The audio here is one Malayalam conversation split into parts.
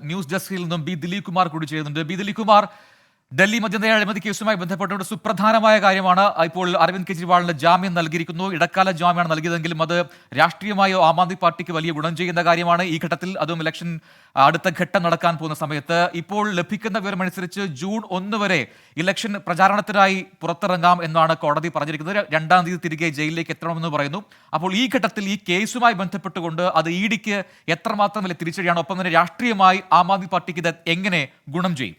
ന്യൂസ് ഡെസ്കിൽ നിന്നും ബി ദിലീപ് കുമാർ കൂടി ചെയ്യുന്നുണ്ട്. ബി ദിലീപ് കുമാർ, ഡൽഹി മദ്യനയ അഴിമതി കേസുമായി ബന്ധപ്പെട്ടുകൊണ്ട് സുപ്രധാനമായ കാര്യമാണ്. ഇപ്പോൾ അരവിന്ദ് കെജ്രിവാളിന് ജാമ്യം നൽകിയിരിക്കുന്നു. ഇടക്കാല ജാമ്യമാണ് നൽകിയതെങ്കിലും അത് രാഷ്ട്രീയമായോ ആം ആദ്മി പാർട്ടിക്ക് വലിയ ഗുണം ചെയ്യുന്ന കാര്യമാണ് ഈ ഘട്ടത്തിൽ. അതും ഇലക്ഷൻ അടുത്ത ഘട്ടം നടക്കാൻ പോകുന്ന സമയത്ത്. ഇപ്പോൾ ലഭിക്കുന്ന വിവരമനുസരിച്ച് ജൂൺ 1 വരെ ഇലക്ഷൻ പ്രചാരണത്തിനായി പുറത്തിറങ്ങാം എന്നാണ് കോടതി പറഞ്ഞിരിക്കുന്നത്. 2-ാം തീയതി തിരികെ ജയിലിലേക്ക് എത്തണമെന്ന് പറയുന്നു. അപ്പോൾ ഈ ഘട്ടത്തിൽ ഈ കേസുമായി ബന്ധപ്പെട്ടുകൊണ്ട് അത് ഇ ഡിക്ക് എത്രമാത്രം വലിയ തിരിച്ചടിയാണ്? ഒപ്പം തന്നെ രാഷ്ട്രീയമായി ആം ആദ്മി പാർട്ടിക്ക് ഇത് എങ്ങനെ ഗുണം ചെയ്യും?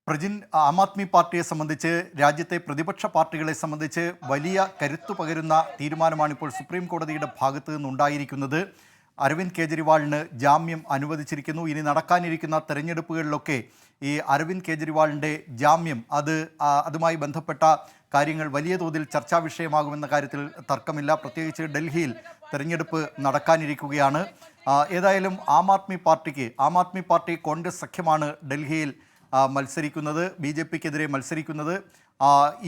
പ്രജിൻ, ആം ആദ്മി പാർട്ടിയെ സംബന്ധിച്ച്, രാജ്യത്തെ പ്രതിപക്ഷ പാർട്ടികളെ സംബന്ധിച്ച് വലിയ കരുത്തു പകരുന്ന തീരുമാനമാണ് ഇപ്പോൾ സുപ്രീം കോടതിയുടെ ഭാഗത്തു നിന്നുണ്ടായിരിക്കുന്നത്. അരവിന്ദ് കെജ്രിവാളിന് ജാമ്യം അനുവദിച്ചിരിക്കുന്നു. ഇനി നടക്കാനിരിക്കുന്ന തെരഞ്ഞെടുപ്പുകളിലൊക്കെ ഈ അരവിന്ദ് കെജ്രിവാളിൻ്റെ ജാമ്യം അതുമായി ബന്ധപ്പെട്ട കാര്യങ്ങൾ വലിയ തോതിൽ ചർച്ചാ വിഷയമാകുമെന്ന കാര്യത്തിൽ തർക്കമില്ല. പ്രത്യേകിച്ച് ഡൽഹിയിൽ തെരഞ്ഞെടുപ്പ് നടക്കാനിരിക്കുകയാണ്. ഏതായാലും ആം ആദ്മി പാർട്ടി കോൺഗ്രസ് സഖ്യമാണ് ഡൽഹിയിൽ മത്സരിക്കുന്നത്, BJPക്കെതിരെ മത്സരിക്കുന്നത്.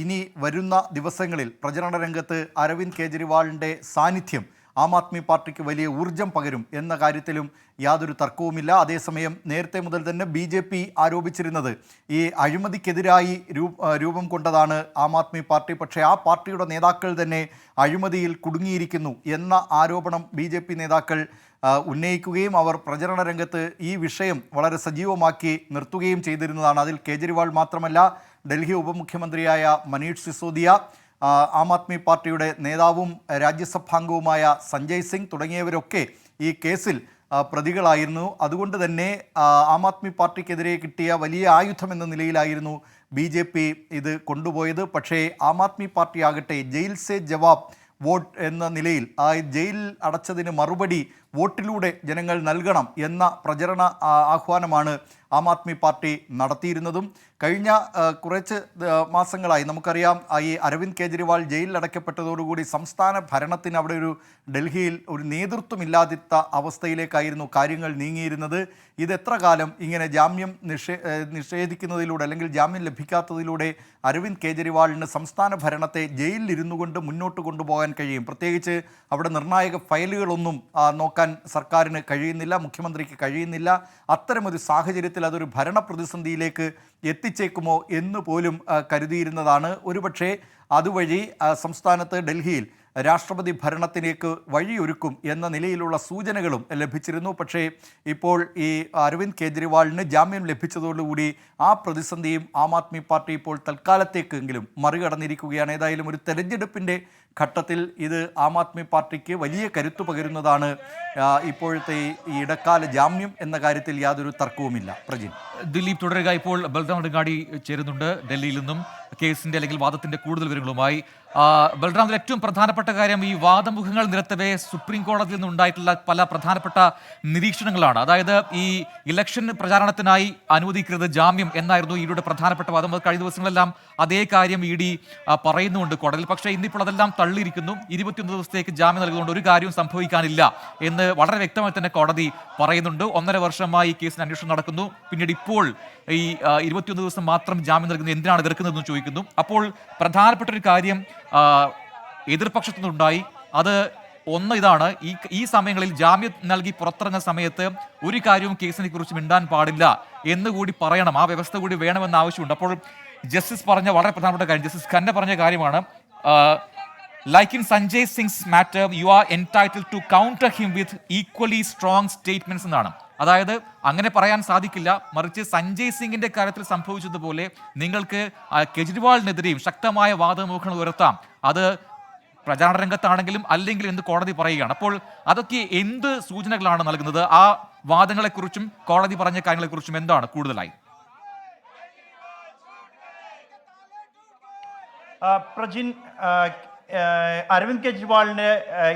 ഇനി വരുന്ന ദിവസങ്ങളിൽ പ്രചരണ രംഗത്ത് അരവിന്ദ് കെജ്രിവാളിൻ്റെ സാന്നിധ്യം ആം ആദ്മി പാർട്ടിക്ക് വലിയ ഊർജം പകരും എന്ന കാര്യത്തിലും യാതൊരു തർക്കവുമില്ല. അതേസമയം നേരത്തെ മുതൽ തന്നെ BJP ആരോപിച്ചിരുന്നത് ഈ അഴിമതിക്കെതിരായി രൂപം കൊണ്ടതാണ് ആം ആദ്മി പാർട്ടി. പക്ഷേ ആ പാർട്ടിയുടെ നേതാക്കൾ തന്നെ അഴിമതിയിൽ കുടുങ്ങിയിരിക്കുന്നു എന്ന ആരോപണം BJP നേതാക്കൾ ഉന്നയിക്കുകയും അവർ പ്രചരണ രംഗത്ത് ഈ വിഷയം വളരെ സജീവമാക്കി നിർത്തുകയും ചെയ്തിരുന്നതാണ്. അതിൽ കേജ്രിവാൾ മാത്രമല്ല, ഡൽഹി ഉപമുഖ്യമന്ത്രിയായ മനീഷ് സിസോദിയ, ആം ആദ്മി പാർട്ടിയുടെ നേതാവും രാജ്യസഭാംഗവുമായ സഞ്ജയ് സിംഗ് തുടങ്ങിയവരൊക്കെ ഈ കേസിൽ പ്രതികളായിരുന്നു. അതുകൊണ്ട് തന്നെ ആം ആദ്മി പാർട്ടിക്കെതിരെ കിട്ടിയ വലിയ ആയുധം എന്ന നിലയിലായിരുന്നു BJP ഇത് കൊണ്ടുപോയത്. പക്ഷേ ആം ആദ്മി പാർട്ടി ആകട്ടെ ജയിൽ സേ ജവാബ് വോട്ട് എന്ന നിലയിൽ ജയിലിൽ അടച്ചതിന് മറുപടി വോട്ടിലൂടെ ജനങ്ങൾ നൽകണം എന്ന പ്രചരണ ആഹ്വാനമാണ് ആം ആദ്മി പാർട്ടി നടത്തിയിരുന്നതും. കഴിഞ്ഞ കുറച്ച് മാസങ്ങളായി നമുക്കറിയാം, ഈ അരവിന്ദ് കെജ്രിവാൾ ജയിലിൽ അടയ്ക്കപ്പെട്ടതോടുകൂടി സംസ്ഥാന ഭരണത്തിന് അവിടെ ഡൽഹിയിൽ ഒരു നേതൃത്വമില്ലാത്ത അവസ്ഥയിലേക്കായിരുന്നു കാര്യങ്ങൾ നീങ്ങിയിരുന്നത്. ഇത് എത്ര കാലം ഇങ്ങനെ ജാമ്യം നിഷേധിക്കുന്നതിലൂടെ അല്ലെങ്കിൽ ജാമ്യം ലഭിക്കാത്തതിലൂടെ അരവിന്ദ് കെജ്രിവാളിന് സംസ്ഥാന ഭരണത്തെ ജയിലിലിരുന്നു കൊണ്ട് മുന്നോട്ട് കൊണ്ടുപോകാൻ കഴിയും? പ്രത്യേകിച്ച് അവിടെ നിർണായക ഫയലുകളൊന്നും നോക്കാൻ സർക്കാരിന് കഴിയുന്നില്ല, മുഖ്യമന്ത്രിക്ക് കഴിയുന്നില്ല. അത്തരമൊരു സാഹചര്യത്തിൽ അതൊരു ഭരണ പ്രതിസന്ധിയിലേക്ക് എത്തിച്ചേക്കുമോ എന്ന് പോലും കരുതിയിരുന്നതാണ്. ഒരുപക്ഷെ അതുവഴി സംസ്ഥാനത്ത് ഡൽഹിയിൽ രാഷ്ട്രപതി ഭരണത്തിലേക്ക് വഴിയൊരുക്കും എന്ന നിലയിലുള്ള സൂചനകളും ലഭിച്ചിരുന്നു. പക്ഷേ ഇപ്പോൾ ഈ അരവിന്ദ് കെജ്രിവാളിന് ജാമ്യം ലഭിച്ചതോടുകൂടി ആ പ്രതിസന്ധിയും ആം ആദ്മി പാർട്ടി ഇപ്പോൾ തൽക്കാലത്തേക്കെങ്കിലും മറികടന്നിരിക്കുകയാണ്. ഏതായാലും ഒരു തെരഞ്ഞെടുപ്പിൻ്റെ ഘട്ടത്തിൽ ഇത് ആം ആദ്മി പാർട്ടിക്ക് വലിയ കരുത്തു പകരുന്നതാണ് ഇപ്പോഴത്തെ ഈ ഇടക്കാല ജാമ്യം എന്ന കാര്യത്തിൽ യാതൊരു തർക്കവുമില്ല. പ്രജിൻ, ദിലീപ് തുടരുക. ഇപ്പോൾ ബൽറാം രംഗാടി ചേരുന്നുണ്ട് ഡൽഹിയിൽ നിന്നും കേസിന്റെ അല്ലെങ്കിൽ വാദത്തിന്റെ കൂടുതൽ വിവരങ്ങളുമായി. ബൽറാമിൽ ഏറ്റവും പ്രധാനപ്പെട്ട കാര്യം, ഈ വാദമുഖങ്ങൾ നിരത്തവേ സുപ്രീം കോടതിയിൽ നിന്നുണ്ടായിട്ടുള്ള പല പ്രധാനപ്പെട്ട നിരീക്ഷണങ്ങളാണ്. അതായത് ഈ ഇലക്ഷൻ പ്രചാരണത്തിനായി അനുവദിക്കരുത് ജാമ്യം എന്നായിരുന്നു ഇഡിയുടെ പ്രധാനപ്പെട്ട വാദം. അത് കഴിഞ്ഞ ദിവസങ്ങളെല്ലാം അതേ കാര്യം ഇ ഡി പറയുന്നുണ്ട് കോടതിയിൽ. പക്ഷേ ഇന്നിപ്പോൾ അതെല്ലാം തള്ളിയിരിക്കുന്നു. 21 ദിവസത്തേക്ക് ജാമ്യം നൽകുന്നതുകൊണ്ട് ഒരു കാര്യവും സംഭവിക്കാനില്ല എന്ന് വളരെ വ്യക്തമായി തന്നെ കോടതി പറയുന്നുണ്ട്. 1.5 വർഷമായി ഈ കേസിന് അന്വേഷണം നടക്കുന്നു. പിന്നീട് ഇപ്പോൾ ഈ 21 ദിവസം മാത്രം ജാമ്യം നൽകുന്നത് എന്തിനാണ് എതിർക്കുന്നതെന്ന് ചോദിക്കുന്നു. അപ്പോൾ പ്രധാനപ്പെട്ട ഒരു കാര്യം എതിർപക്ഷത്തു നിന്നുണ്ടായി. അത് ഇതാണ്, ഈ സമയങ്ങളിൽ ജാമ്യം നൽകി പുറത്തിറങ്ങുന്ന സമയത്ത് ഒരു കാര്യവും കേസിനെ കുറിച്ച് മിണ്ടാൻ പാടില്ല എന്നുകൂടി പറയണം, ആ വ്യവസ്ഥ കൂടി വേണമെന്ന ആവശ്യമുണ്ട്. അപ്പോൾ ജസ്റ്റിസ് പറഞ്ഞ വളരെ പ്രധാനപ്പെട്ട കാര്യം, ജസ്റ്റിസ് ഖന്ന പറഞ്ഞ കാര്യമാണ്, like in Sanjay Singh's matter, you are entitled to counter him with equally strong statements എന്നാണ്. അതായത് അങ്ങനെ പറയാൻ സാധിക്കില്ല, മറിച്ച് സഞ്ജയ് സിംഗിന്റെ കാര്യത്തിൽ സംഭവിച്ചതുപോലെ നിങ്ങൾക്ക് കെജ്രിവാളിനെതിരെയും ശക്തമായ വാദമുഖങ്ങൾ ഉയർത്താം. അത് പ്രചാരണ രംഗത്താണെങ്കിലും അല്ലെങ്കിൽ എന്ന് കോടതി പറയുകയാണ്. അപ്പോൾ അതൊക്കെ എന്ത് സൂചനകളാണ് നൽകുന്നത്? ആ വാദങ്ങളെക്കുറിച്ചും കോടതി പറഞ്ഞ കാര്യങ്ങളെക്കുറിച്ചും എന്താണ് കൂടുതലായി? പ്രജിൻ, അരവിന്ദ് കെജ്രിവാളിന്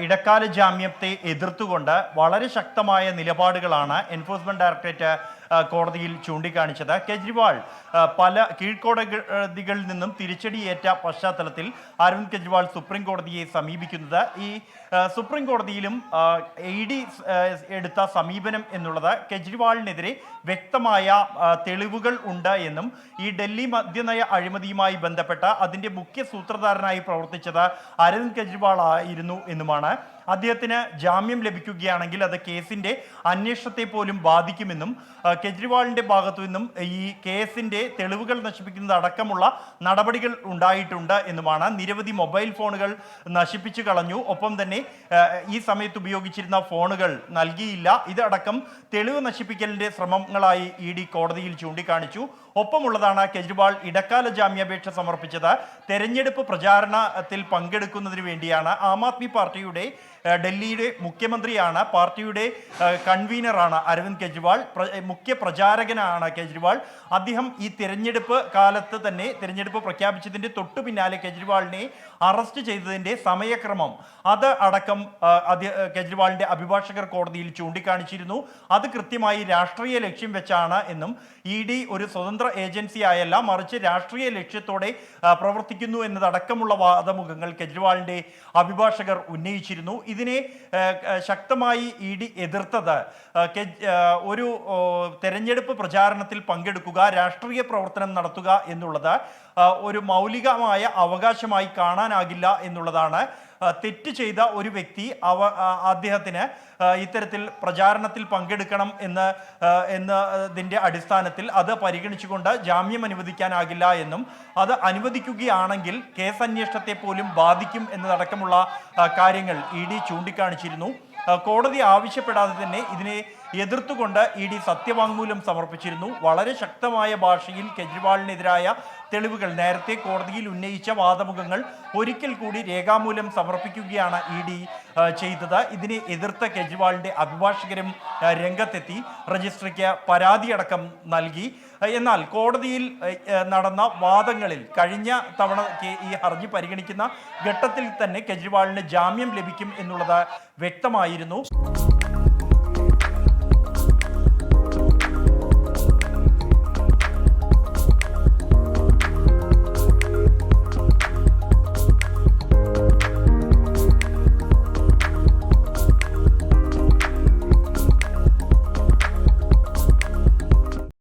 ഇടക്കാല ജാമ്യത്തെ എതിർത്തുകൊണ്ട് വളരെ ശക്തമായ നിലപാടുകളാണ് എൻഫോഴ്സ്മെന്റ് ഡയറക്ടറേറ്റ് കോടതിയിൽ ചൂണ്ടിക്കാണിച്ചത്. കെജ്രിവാൾ പല കീഴ്ക്കോടതികളിൽ നിന്നും തിരിച്ചടിയേറ്റ പശ്ചാത്തലത്തിൽ അരവിന്ദ് കെജ്രിവാൾ സുപ്രീം കോടതിയെ സമീപിക്കുന്നത്. ഈ സുപ്രീം കോടതിയിലും ഇ ഡി എടുത്ത സമീപനം എന്നുള്ളത് കെജ്രിവാളിനെതിരെ വ്യക്തമായ തെളിവുകൾ ഉണ്ട് എന്നും ഈ ഡൽഹി മദ്യനയ അഴിമതിയുമായി ബന്ധപ്പെട്ട അതിൻ്റെ മുഖ്യ സൂത്രധാരനായി പ്രവർത്തിച്ചത് അരവിന്ദ് കെജ്രിവാൾ ആയിരുന്നു എന്നുമാണ്. അദ്ദേഹത്തിന് ജാമ്യം ലഭിക്കുകയാണെങ്കിൽ അത് കേസിന്റെ അന്വേഷണത്തെ പോലും ബാധിക്കുമെന്നും കെജ്രിവാളിന്റെ ഭാഗത്തു നിന്നും ഈ കേസിന്റെ തെളിവുകൾ നശിപ്പിക്കുന്നത് അടക്കമുള്ള നടപടികൾ ഉണ്ടായിട്ടുണ്ട് എന്നുമാണ്. നിരവധി മൊബൈൽ ഫോണുകൾ നശിപ്പിച്ചു കളഞ്ഞു. ഒപ്പം തന്നെ ഈ സമയത്ത് ഉപയോഗിച്ചിരുന്ന ഫോണുകൾ നൽകിയില്ല. ഇതടക്കം തെളിവ് നശിപ്പിക്കലിന്റെ ശ്രമങ്ങളായി ED കോടതിയിൽ ചൂണ്ടിക്കാണിച്ചു. ഒപ്പമുള്ളതാണ് കെജ്രിവാൾ ഇടക്കാല ജാമ്യാപേക്ഷ സമർപ്പിച്ചത് തെരഞ്ഞെടുപ്പ് പ്രചാരണത്തിൽ പങ്കെടുക്കുന്നതിന് വേണ്ടിയാണ്. ആം ആദ്മി പാർട്ടിയുടെ ഡൽഹിയുടെ മുഖ്യമന്ത്രിയാണ്, പാർട്ടിയുടെ കൺവീനറാണ് അരവിന്ദ് കെജ്രിവാൾ, മുഖ്യ പ്രചാരകനാണ് കെജ്രിവാൾ. അദ്ദേഹം ഈ തിരഞ്ഞെടുപ്പ് കാലത്ത് തന്നെ തിരഞ്ഞെടുപ്പ് പ്രഖ്യാപിച്ചതിന്റെ തൊട്ടു പിന്നാലെ കെജ്രിവാളിനെ അറസ്റ്റ് ചെയ്തതിന്റെ സമയക്രമം അത് അടക്കം കെജ്രിവാളിന്റെ അഭിഭാഷകർ കോടതിയിൽ ചൂണ്ടിക്കാണിച്ചിരുന്നു. അത് കൃത്യമായി രാഷ്ട്രീയ ലക്ഷ്യം വെച്ചാണ് എന്നും ED ഒരു സ്വതന്ത്ര ഏജൻസി ആയല്ല, മറിച്ച് രാഷ്ട്രീയ ലക്ഷ്യത്തോടെ പ്രവർത്തിക്കുന്നു എന്നതടക്കമുള്ള വാദമുഖങ്ങൾ കെജ്രിവാളിന്റെ അഭിഭാഷകർ ഉന്നയിച്ചിരുന്നു. ഇതിനെ ശക്തമായി ED എതിർത്തത് ഒരു തെരഞ്ഞെടുപ്പ് പ്രചാരണത്തിൽ പങ്കെടുക്കുക, രാഷ്ട്രീയ പ്രവർത്തനം നടത്തുക എന്നുള്ളത് ഒരു മൗലികമായ അവകാശമായി കാണാനാകില്ല എന്നുള്ളതാണ്. തെറ്റ് ചെയ്ത ഒരു വ്യക്തി അദ്ദേഹത്തിന് ഇത്തരത്തിൽ പ്രചാരണത്തിൽ പങ്കെടുക്കണം എന്നതിൻ്റെ അടിസ്ഥാനത്തിൽ അത് പരിഗണിച്ചുകൊണ്ട് ജാമ്യം അനുവദിക്കാനാകില്ല എന്നും അത് അനുവദിക്കുകയാണെങ്കിൽ കേസ് അന്വേഷണത്തെ പോലും ബാധിക്കും എന്നതടക്കമുള്ള കാര്യങ്ങൾ ED ചൂണ്ടിക്കാണിച്ചിരുന്നു. കോടതി ആവശ്യപ്പെടാതെ തന്നെ ഇതിനെ എതിർത്തുകൊണ്ട് ED സത്യവാങ്മൂലം സമർപ്പിച്ചിരുന്നു. വളരെ ശക്തമായ ഭാഷയിൽ കെജ്രിവാളിനെതിരായ തെളിവുകൾ, നേരത്തെ കോടതിയിൽ ഉന്നയിച്ച വാദമുഖങ്ങൾ ഒരിക്കൽ കൂടി രേഖാമൂലം സമർപ്പിക്കുകയാണ് ED ചെയ്തത്. ഇതിനെ എതിർത്ത കെജ്രിവാളിന്റെ അഭിഭാഷകരും രംഗത്തെത്തി രജിസ്ട്രിക്ക് പരാതിയടക്കം നൽകി. എന്നാൽ കോടതിയിൽ നടന്ന വാദങ്ങളിൽ കഴിഞ്ഞ തവണ ഈ ഹർജി പരിഗണിക്കുന്ന ഘട്ടത്തിൽ തന്നെ കെജ്രിവാളിന് ജാമ്യം ലഭിക്കും എന്നുള്ളത് വ്യക്തമായിരുന്നു.